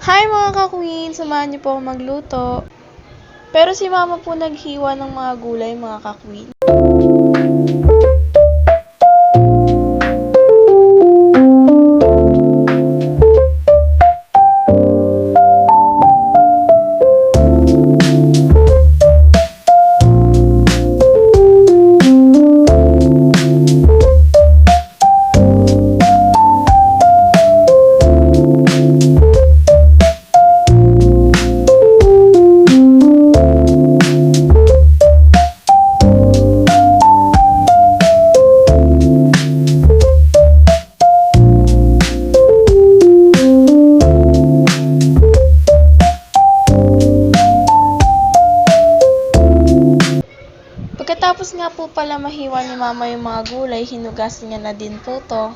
Hi mga ka-queen! Samahan niyo po ako magluto. Pero si mama po naghiwa ng mga gulay mga ka-queen. Pagkatapos nga po pala mahiwa ni mama yung mga gulay, hinugasan niya na din po to.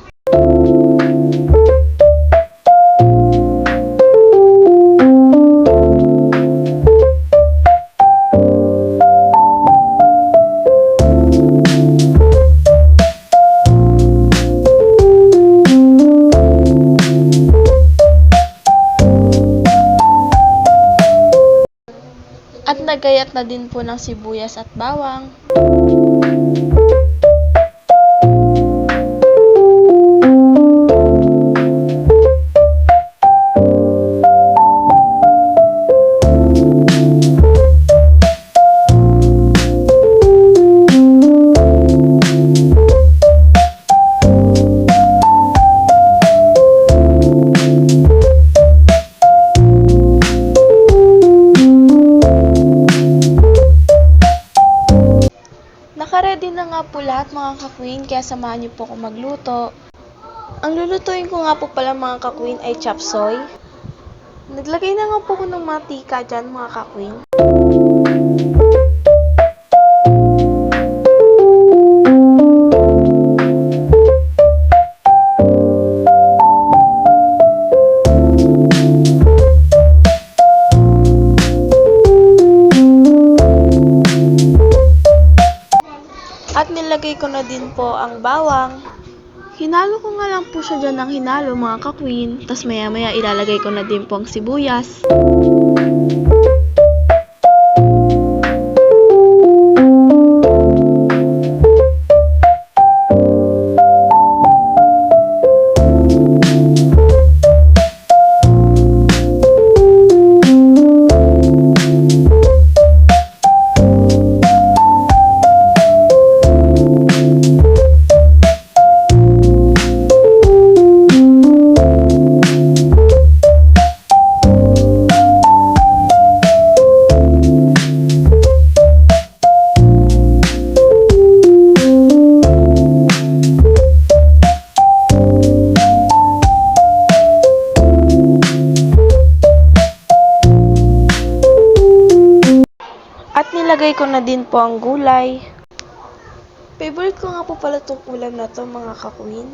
At nagayat na din po ng sibuyas at bawang. Naka-ready na nga po lahat mga ka-queen, kaya samahan niyo po ako magluto. Ang lulutuin ko nga po pala mga ka-queen ay chop suey. Naglagay na nga po ko ng mantika dyan mga ka-queen. At nilagay ko na din po ang bawang. Hinalo ko nga lang po siya dyan ng hinalo mga ka-queen. Tapos maya maya ilalagay ko na din po ang sibuyas. At nilagay ko na din po ang gulay. Favorite ko nga po pala itong ulam na to mga ka-queen.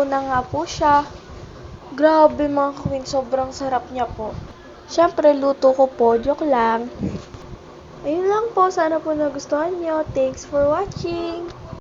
Luto na nga po siya. Grabe mga ka-queen, sobrang sarap niya po. Siyempre, luto ko po, joke lang. Ayun lang po, sana po nagustuhan nyo. Thanks for watching!